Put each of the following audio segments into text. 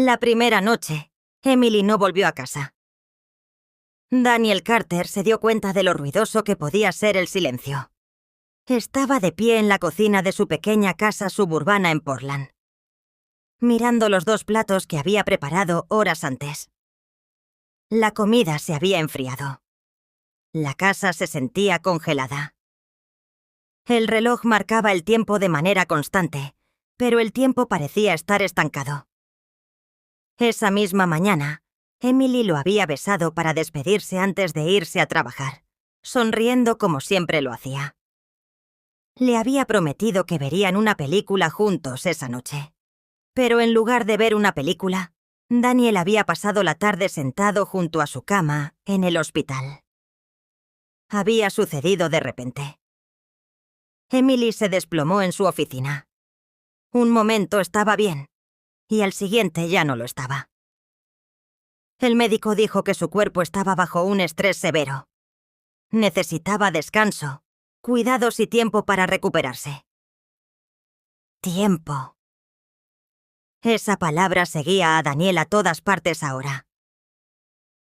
La primera noche, Emily no volvió a casa. Daniel Carter se dio cuenta de lo ruidoso que podía ser el silencio. Estaba de pie en la cocina de su pequeña casa suburbana en Portland, mirando los 2 platos que había preparado horas antes. La comida se había enfriado. La casa se sentía congelada. El reloj marcaba el tiempo de manera constante, pero el tiempo parecía estar estancado. Esa misma mañana, Emily lo había besado para despedirse antes de irse a trabajar, sonriendo como siempre lo hacía. Le había prometido que verían una película juntos esa noche. Pero en lugar de ver una película, Daniel había pasado la tarde sentado junto a su cama en el hospital. Había sucedido de repente. Emily se desplomó en su oficina. Un momento estaba bien, y al siguiente ya no lo estaba. El médico dijo que su cuerpo estaba bajo un estrés severo. Necesitaba descanso, cuidados y tiempo para recuperarse. Tiempo. Esa palabra seguía a Daniel a todas partes ahora.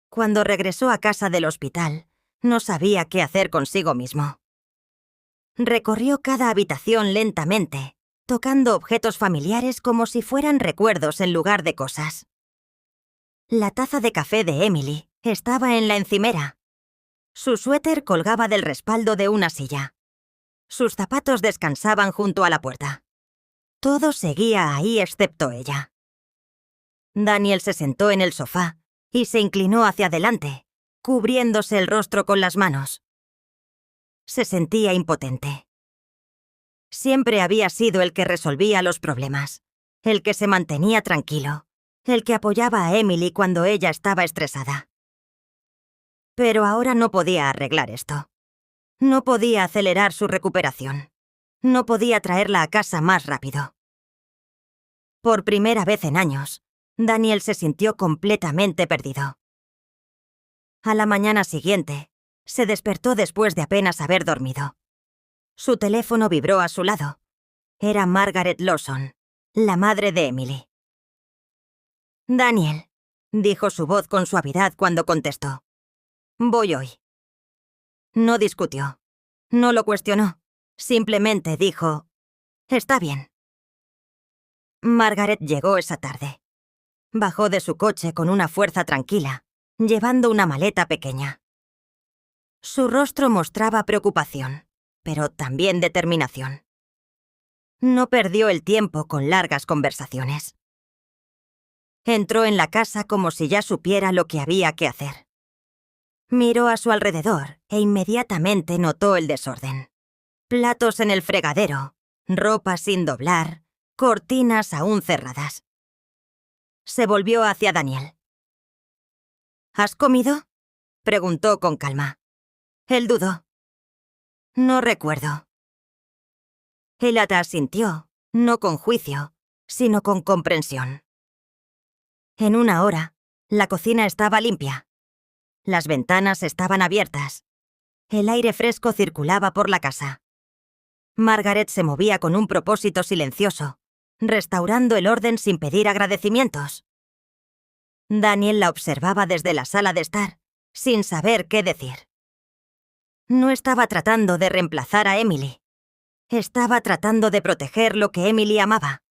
Cuando regresó a casa del hospital, no sabía qué hacer consigo mismo. Recorrió cada habitación lentamente, tocando objetos familiares como si fueran recuerdos en lugar de cosas. La taza de café de Emily estaba en la encimera. Su suéter colgaba del respaldo de una silla. Sus zapatos descansaban junto a la puerta. Todo seguía ahí excepto ella. Daniel se sentó en el sofá y se inclinó hacia adelante, cubriéndose el rostro con las manos. Se sentía impotente. Siempre había sido el que resolvía los problemas, el que se mantenía tranquilo, el que apoyaba a Emily cuando ella estaba estresada. Pero ahora no podía arreglar esto. No podía acelerar su recuperación. No podía traerla a casa más rápido. Por primera vez en años, Daniel se sintió completamente perdido. A la mañana siguiente, se despertó después de apenas haber dormido. Su teléfono vibró a su lado. Era Margaret Lawson, la madre de Emily. «Daniel», dijo su voz con suavidad cuando contestó. «Voy hoy». No discutió. No lo cuestionó. Simplemente dijo, «Está bien». Margaret llegó esa tarde. Bajó de su coche con una fuerza tranquila, llevando una maleta pequeña. Su rostro mostraba preocupación, pero también determinación. No perdió el tiempo con largas conversaciones. Entró en la casa como si ya supiera lo que había que hacer. Miró a su alrededor e inmediatamente notó el desorden. Platos en el fregadero, ropa sin doblar, cortinas aún cerradas. Se volvió hacia Daniel. «¿Has comido?», preguntó con calma. Él dudó. «No recuerdo». Él asintió, no con juicio, sino con comprensión. En una hora, la cocina estaba limpia. Las ventanas estaban abiertas. El aire fresco circulaba por la casa. Margaret se movía con un propósito silencioso, restaurando el orden sin pedir agradecimientos. Daniel la observaba desde la sala de estar, sin saber qué decir. No estaba tratando de reemplazar a Emily. Estaba tratando de proteger lo que Emily amaba.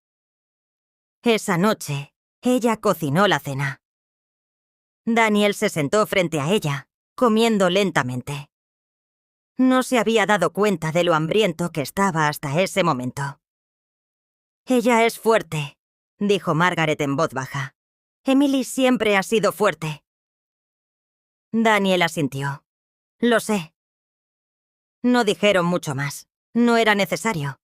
Esa noche, ella cocinó la cena. Daniel se sentó frente a ella, comiendo lentamente. No se había dado cuenta de lo hambriento que estaba hasta ese momento. «Ella es fuerte», dijo Margaret en voz baja. «Emily siempre ha sido fuerte». Daniel asintió. «Lo sé». No dijeron mucho más. No era necesario.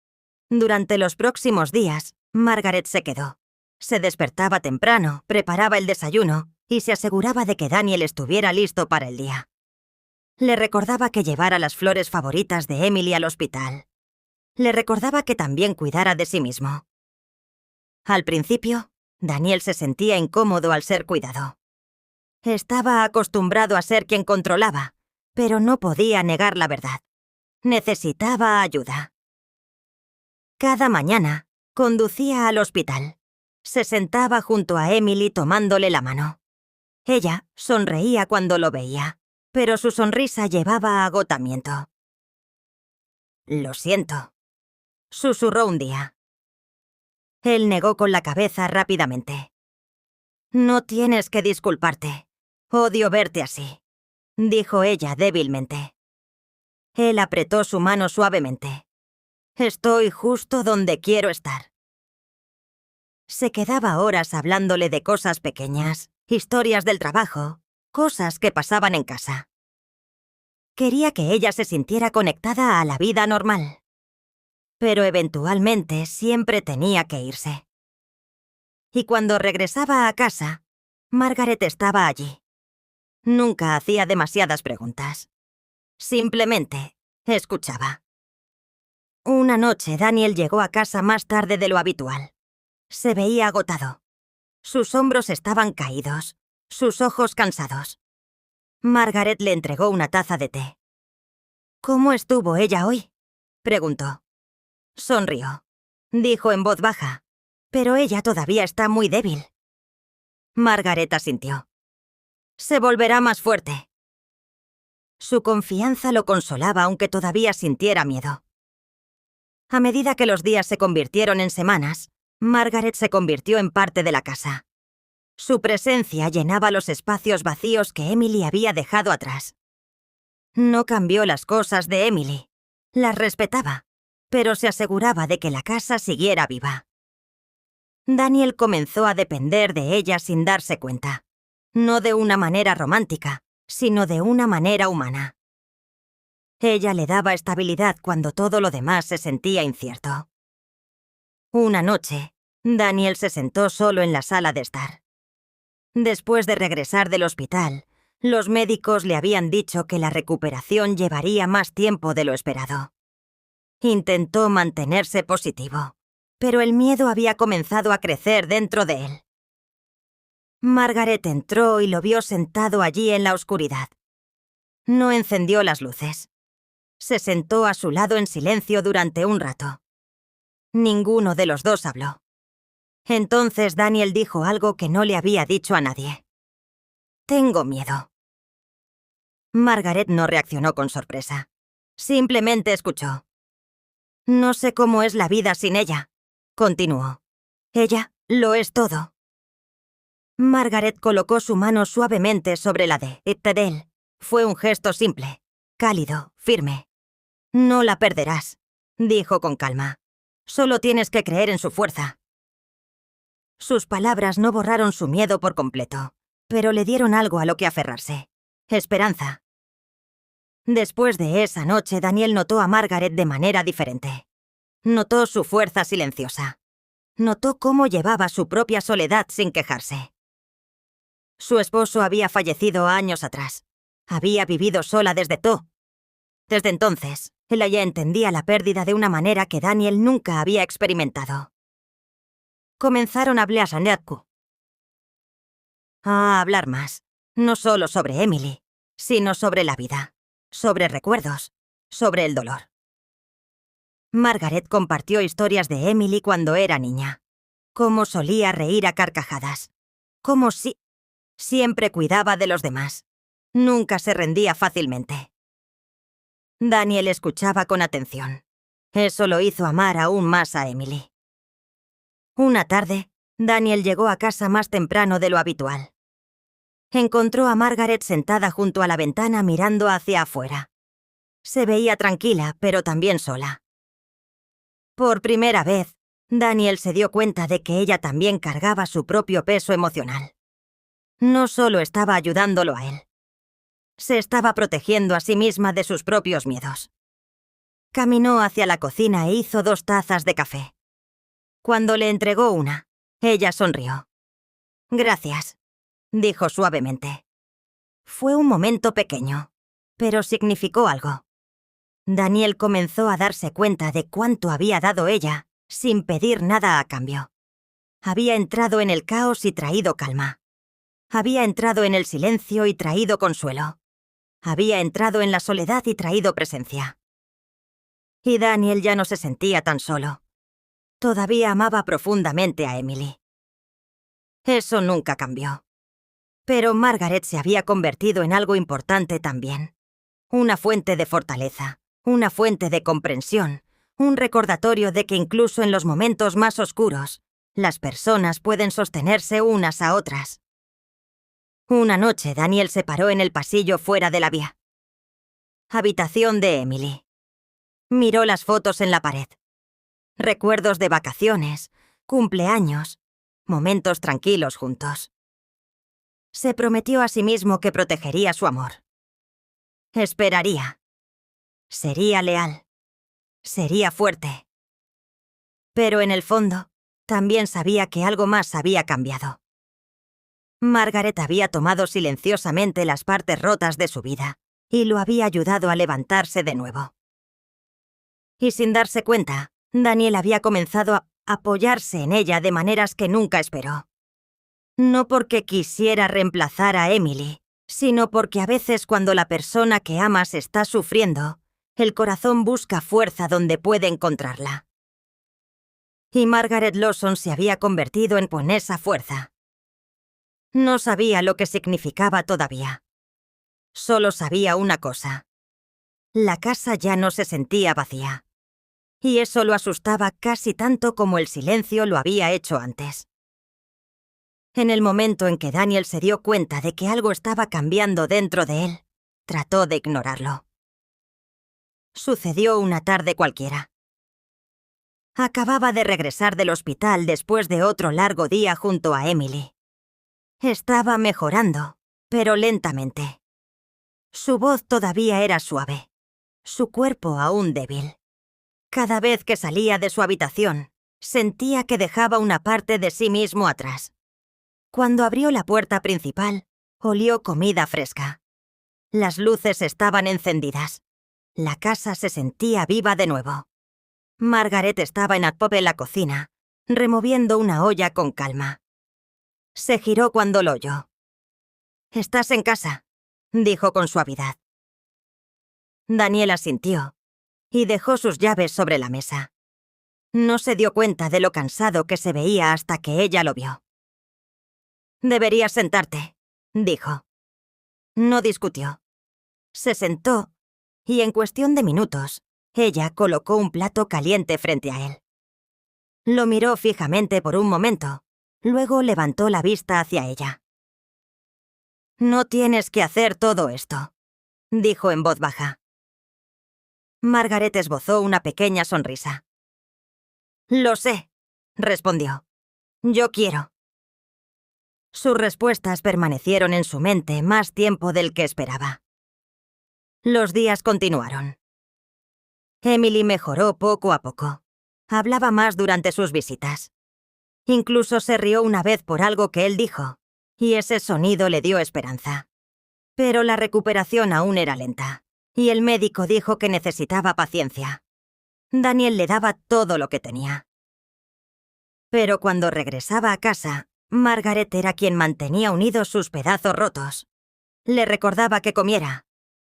Durante los próximos días, Margaret se quedó. Se despertaba temprano, preparaba el desayuno y se aseguraba de que Daniel estuviera listo para el día. Le recordaba que llevara las flores favoritas de Emily al hospital. Le recordaba que también cuidara de sí mismo. Al principio, Daniel se sentía incómodo al ser cuidado. Estaba acostumbrado a ser quien controlaba, pero no podía negar la verdad. Necesitaba ayuda. Cada mañana, conducía al hospital. Se sentaba junto a Emily tomándole la mano. Ella sonreía cuando lo veía, pero su sonrisa llevaba a agotamiento. «Lo siento», susurró un día. Él negó con la cabeza rápidamente. «No tienes que disculparte. Odio verte así», dijo ella débilmente. Él apretó su mano suavemente. «Estoy justo donde quiero estar». Se quedaba horas hablándole de cosas pequeñas, historias del trabajo, cosas que pasaban en casa. Quería que ella se sintiera conectada a la vida normal. Pero eventualmente siempre tenía que irse. Y cuando regresaba a casa, Margaret estaba allí. Nunca hacía demasiadas preguntas. Simplemente escuchaba. Una noche Daniel llegó a casa más tarde de lo habitual. Se veía agotado. Sus hombros estaban caídos, sus ojos cansados. Margaret le entregó una taza de té. «¿Cómo estuvo ella hoy?», preguntó. Sonrió. Dijo en voz baja, «Pero ella todavía está muy débil». Margaret asintió. «Se volverá más fuerte». Su confianza lo consolaba aunque todavía sintiera miedo. A medida que los días se convirtieron en semanas, Margaret se convirtió en parte de la casa. Su presencia llenaba los espacios vacíos que Emily había dejado atrás. No cambió las cosas de Emily. Las respetaba, pero se aseguraba de que la casa siguiera viva. Daniel comenzó a depender de ella sin darse cuenta. No de una manera romántica, sino de una manera humana. Ella le daba estabilidad cuando todo lo demás se sentía incierto. Una noche, Daniel se sentó solo en la sala de estar. Después de regresar del hospital, los médicos le habían dicho que la recuperación llevaría más tiempo de lo esperado. Intentó mantenerse positivo, pero el miedo había comenzado a crecer dentro de él. Margaret entró y lo vio sentado allí en la oscuridad. No encendió las luces. Se sentó a su lado en silencio durante un rato. Ninguno de los dos habló. Entonces Daniel dijo algo que no le había dicho a nadie. «Tengo miedo». Margaret no reaccionó con sorpresa. Simplemente escuchó. «No sé cómo es la vida sin ella», continuó. «Ella lo es todo». Margaret colocó su mano suavemente sobre la de él. Fue un gesto simple, cálido, firme. «No la perderás», dijo con calma. «Solo tienes que creer en su fuerza». Sus palabras no borraron su miedo por completo, pero le dieron algo a lo que aferrarse. Esperanza. Después de esa noche, Daniel notó a Margaret de manera diferente. Notó su fuerza silenciosa. Notó cómo llevaba su propia soledad sin quejarse. Su esposo había fallecido años atrás. Había vivido sola desde entonces, ella ya entendía la pérdida de una manera que Daniel nunca había experimentado. Comenzaron a hablar más, no solo sobre Emily, sino sobre la vida, sobre recuerdos, sobre el dolor. Margaret compartió historias de Emily cuando era niña, cómo solía reír a carcajadas, cómo siempre cuidaba de los demás, nunca se rendía fácilmente. Daniel escuchaba con atención. Eso lo hizo amar aún más a Emily. Una tarde, Daniel llegó a casa más temprano de lo habitual. Encontró a Margaret sentada junto a la ventana mirando hacia afuera. Se veía tranquila, pero también sola. Por primera vez, Daniel se dio cuenta de que ella también cargaba su propio peso emocional. No solo estaba ayudándolo a él. Se estaba protegiendo a sí misma de sus propios miedos. Caminó hacia la cocina e hizo 2 tazas de café. Cuando le entregó una, ella sonrió. «Gracias», dijo suavemente. Fue un momento pequeño, pero significó algo. Daniel comenzó a darse cuenta de cuánto había dado ella, sin pedir nada a cambio. Había entrado en el caos y traído calma. Había entrado en el silencio y traído consuelo. Había entrado en la soledad y traído presencia. Y Daniel ya no se sentía tan solo. Todavía amaba profundamente a Emily. Eso nunca cambió. Pero Margaret se había convertido en algo importante también. Una fuente de fortaleza, una fuente de comprensión, un recordatorio de que incluso en los momentos más oscuros, las personas pueden sostenerse unas a otras. Una noche, Daniel se paró en el pasillo fuera de la vía. Habitación de Emily. Miró las fotos en la pared. Recuerdos de vacaciones, cumpleaños, momentos tranquilos juntos. Se prometió a sí mismo que protegería su amor. Esperaría. Sería leal. Sería fuerte. Pero en el fondo, también sabía que algo más había cambiado. Margaret había tomado silenciosamente las partes rotas de su vida y lo había ayudado a levantarse de nuevo. Y sin darse cuenta, Daniel había comenzado a apoyarse en ella de maneras que nunca esperó. No porque quisiera reemplazar a Emily, sino porque a veces cuando la persona que amas está sufriendo, el corazón busca fuerza donde puede encontrarla. Y Margaret Lawson se había convertido en esa fuerza. No sabía lo que significaba todavía. Solo sabía una cosa. La casa ya no se sentía vacía. Y eso lo asustaba casi tanto como el silencio lo había hecho antes. En el momento en que Daniel se dio cuenta de que algo estaba cambiando dentro de él, trató de ignorarlo. Sucedió una tarde cualquiera. Acababa de regresar del hospital después de otro largo día junto a Emily. Estaba mejorando, pero lentamente. Su voz todavía era suave, su cuerpo aún débil. Cada vez que salía de su habitación, sentía que dejaba una parte de sí mismo atrás. Cuando abrió la puerta principal, olió comida fresca. Las luces estaban encendidas. La casa se sentía viva de nuevo. Margaret estaba en la cocina, removiendo una olla con calma. Se giró cuando lo oyó. «¿Estás en casa?», dijo con suavidad. Daniel asintió y dejó sus llaves sobre la mesa. No se dio cuenta de lo cansado que se veía hasta que ella lo vio. «Deberías sentarte», dijo. No discutió. Se sentó y en cuestión de minutos, ella colocó un plato caliente frente a él. Lo miró fijamente por un momento, luego levantó la vista hacia ella. «No tienes que hacer todo esto», dijo en voz baja. Margaret esbozó una pequeña sonrisa. «Lo sé», respondió. «Yo quiero». Sus respuestas permanecieron en su mente más tiempo del que esperaba. Los días continuaron. Emily mejoró poco a poco. Hablaba más durante sus visitas. Incluso se rió una vez por algo que él dijo, y ese sonido le dio esperanza. Pero la recuperación aún era lenta, y el médico dijo que necesitaba paciencia. Daniel le daba todo lo que tenía. Pero cuando regresaba a casa, Margaret era quien mantenía unidos sus pedazos rotos. Le recordaba que comiera,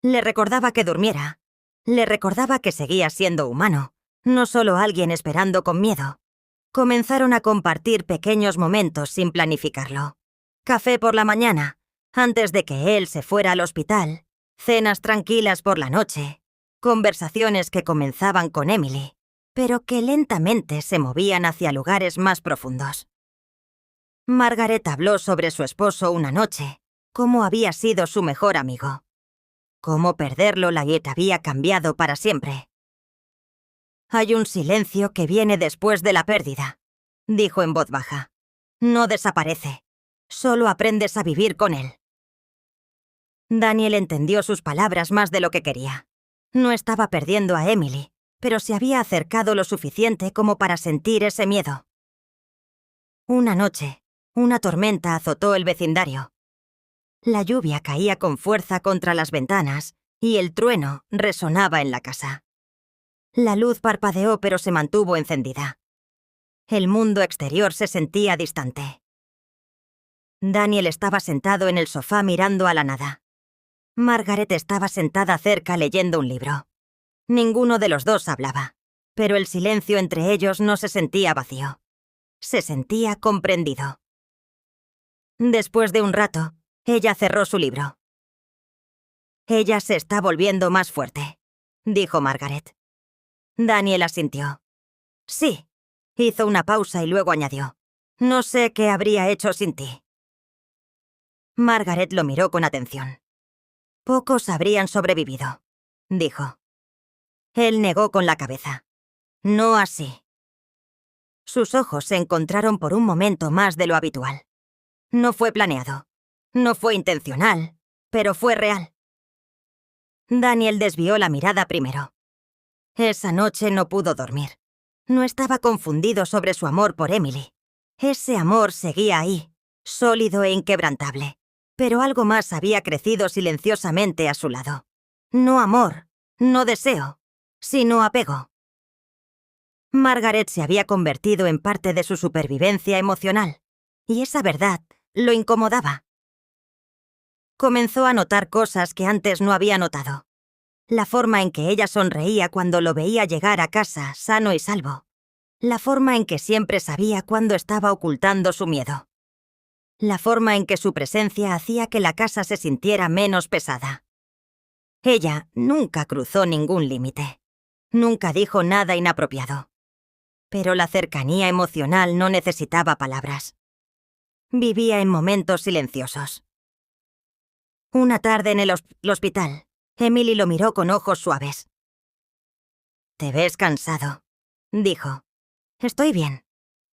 le recordaba que durmiera, le recordaba que seguía siendo humano, no solo alguien esperando con miedo. Comenzaron a compartir pequeños momentos sin planificarlo. Café por la mañana, antes de que él se fuera al hospital, cenas tranquilas por la noche, conversaciones que comenzaban con Emily, pero que lentamente se movían hacia lugares más profundos. Margaret habló sobre su esposo una noche, cómo había sido su mejor amigo. Cómo perderlo la había cambiado para siempre. «Hay un silencio que viene después de la pérdida», dijo en voz baja. «No desaparece. Solo aprendes a vivir con él». Daniel entendió sus palabras más de lo que quería. No estaba perdiendo a Emily, pero se había acercado lo suficiente como para sentir ese miedo. Una noche, una tormenta azotó el vecindario. La lluvia caía con fuerza contra las ventanas y el trueno resonaba en la casa. La luz parpadeó pero se mantuvo encendida. El mundo exterior se sentía distante. Daniel estaba sentado en el sofá mirando a la nada. Margaret estaba sentada cerca leyendo un libro. Ninguno de los dos hablaba, pero el silencio entre ellos no se sentía vacío. Se sentía comprendido. Después de un rato, ella cerró su libro. «Ella se está volviendo más fuerte», dijo Margaret. Daniel asintió. «Sí». Hizo una pausa y luego añadió. «No sé qué habría hecho sin ti». Margaret lo miró con atención. «Pocos habrían sobrevivido», dijo. Él negó con la cabeza. «No así». Sus ojos se encontraron por un momento más de lo habitual. No fue planeado. No fue intencional, pero fue real. Daniel desvió la mirada primero. Esa noche no pudo dormir. No estaba confundido sobre su amor por Emily. Ese amor seguía ahí, sólido e inquebrantable. Pero algo más había crecido silenciosamente a su lado. No amor, no deseo, sino apego. Margaret se había convertido en parte de su supervivencia emocional, y esa verdad lo incomodaba. Comenzó a notar cosas que antes no había notado. La forma en que ella sonreía cuando lo veía llegar a casa sano y salvo. La forma en que siempre sabía cuándo estaba ocultando su miedo. La forma en que su presencia hacía que la casa se sintiera menos pesada. Ella nunca cruzó ningún límite. Nunca dijo nada inapropiado. Pero la cercanía emocional no necesitaba palabras. Vivía en momentos silenciosos. Una tarde en el hospital, Emily lo miró con ojos suaves. «Te ves cansado», dijo. «Estoy bien»,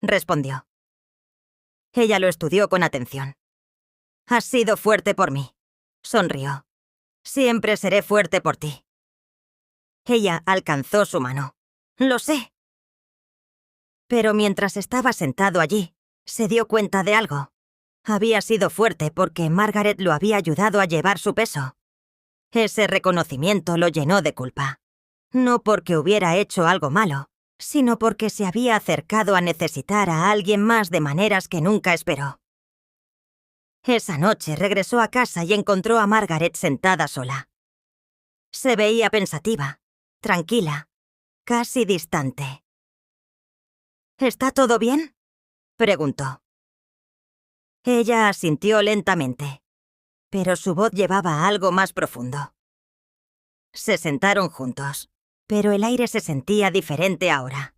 respondió. Ella lo estudió con atención. «Has sido fuerte por mí», sonrió. «Siempre seré fuerte por ti». Ella alcanzó su mano. «Lo sé». Pero mientras estaba sentado allí, se dio cuenta de algo. Había sido fuerte porque Margaret lo había ayudado a llevar su peso. Ese reconocimiento lo llenó de culpa. No porque hubiera hecho algo malo, sino porque se había acercado a necesitar a alguien más de maneras que nunca esperó. Esa noche regresó a casa y encontró a Margaret sentada sola. Se veía pensativa, tranquila, casi distante. «¿Está todo bien?», preguntó. Ella asintió lentamente, pero su voz llevaba a algo más profundo. Se sentaron juntos, pero el aire se sentía diferente ahora.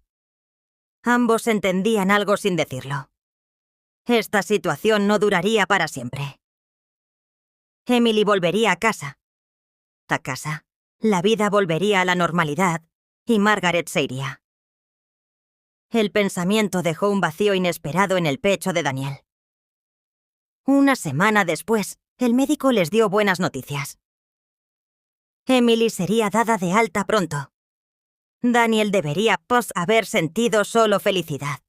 Ambos entendían algo sin decirlo. Esta situación no duraría para siempre. Emily volvería a casa. La vida volvería a la normalidad y Margaret se iría. El pensamiento dejó un vacío inesperado en el pecho de Daniel. Una semana después, el médico les dio buenas noticias. Emily sería dada de alta pronto. Daniel debería haber sentido solo felicidad.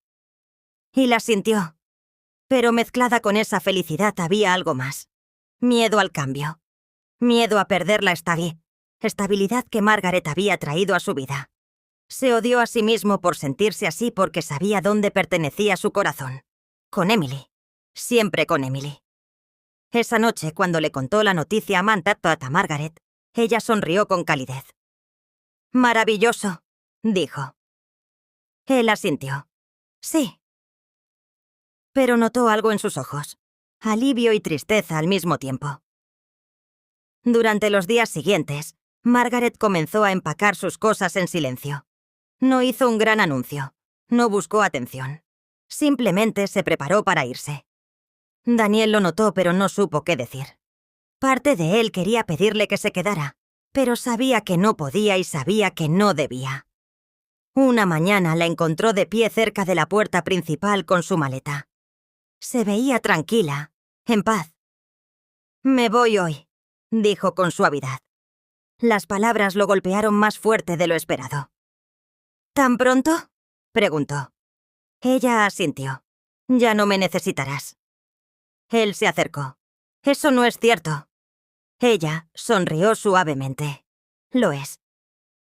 Y la sintió. Pero mezclada con esa felicidad había algo más. Miedo al cambio. Miedo a perder la estabilidad que Margaret había traído a su vida. Se odió a sí mismo por sentirse así porque sabía dónde pertenecía su corazón. Con Emily. Siempre con Emily. Esa noche, cuando le contó la noticia a Margaret, ella sonrió con calidez. «Maravilloso», dijo. Él asintió. «Sí». Pero notó algo en sus ojos. Alivio y tristeza al mismo tiempo. Durante los días siguientes, Margaret comenzó a empacar sus cosas en silencio. No hizo un gran anuncio. No buscó atención. Simplemente se preparó para irse. Daniel lo notó, pero no supo qué decir. Parte de él quería pedirle que se quedara, pero sabía que no podía y sabía que no debía. Una mañana la encontró de pie cerca de la puerta principal con su maleta. Se veía tranquila, en paz. «Me voy hoy», dijo con suavidad. Las palabras lo golpearon más fuerte de lo esperado. «¿Tan pronto?», preguntó. Ella asintió. «Ya no me necesitarás». Él se acercó. «Eso no es cierto». Ella sonrió suavemente. «Lo es».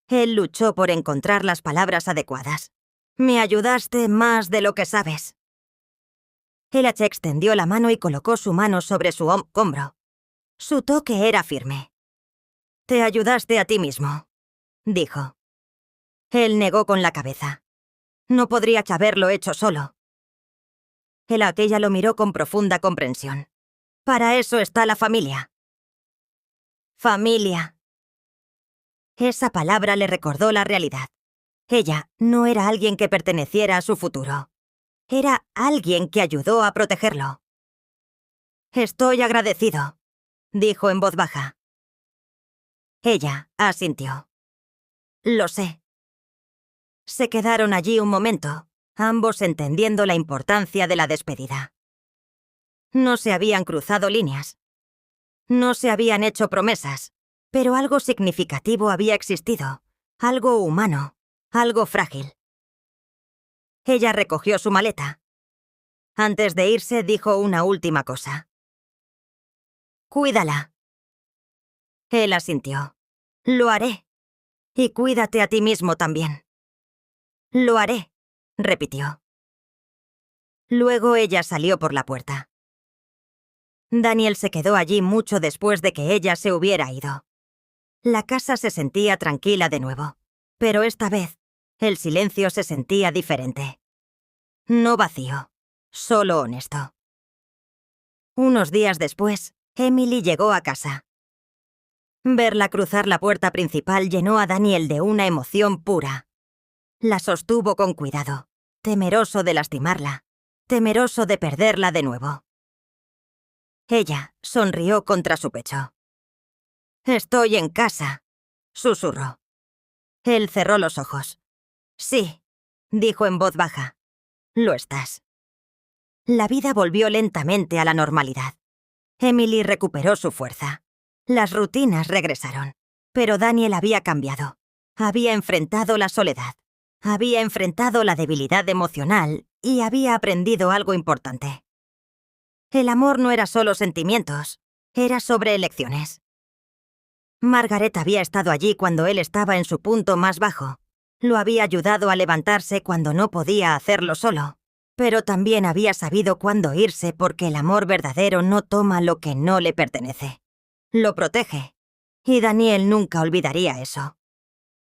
Él luchó por encontrar las palabras adecuadas. «Me ayudaste más de lo que sabes». Ella extendió la mano y colocó su mano sobre su hombro. Su toque era firme. «Te ayudaste a ti mismo», dijo. Él negó con la cabeza. «No podría haberlo hecho solo». Ella lo miró con profunda comprensión. Para eso está la familia. Familia. Esa palabra le recordó la realidad. Ella no era alguien que perteneciera a su futuro. Era alguien que ayudó a protegerlo. Estoy agradecido, dijo en voz baja. Ella asintió. Lo sé. Se quedaron allí un momento, ambos entendiendo la importancia de la despedida. No se habían cruzado líneas. No se habían hecho promesas, pero algo significativo había existido, algo humano, algo frágil. Ella recogió su maleta. Antes de irse dijo una última cosa. Cuídala. Él asintió. Lo haré. Y cuídate a ti mismo también. Lo haré, repitió. Luego ella salió por la puerta. Daniel se quedó allí mucho después de que ella se hubiera ido. La casa se sentía tranquila de nuevo, pero esta vez el silencio se sentía diferente. No vacío, solo honesto. Unos días después, Emily llegó a casa. Verla cruzar la puerta principal llenó a Daniel de una emoción pura. La sostuvo con cuidado, temeroso de lastimarla, temeroso de perderla de nuevo. Ella sonrió contra su pecho. «Estoy en casa», susurró. Él cerró los ojos. «Sí», dijo en voz baja. «Lo estás». La vida volvió lentamente a la normalidad. Emily recuperó su fuerza. Las rutinas regresaron. Pero Daniel había cambiado. Había enfrentado la soledad. Había enfrentado la debilidad emocional y había aprendido algo importante. El amor no era solo sentimientos, era sobre elecciones. Margaret había estado allí cuando él estaba en su punto más bajo. Lo había ayudado a levantarse cuando no podía hacerlo solo. Pero también había sabido cuándo irse porque el amor verdadero no toma lo que no le pertenece. Lo protege. Y Daniel nunca olvidaría eso.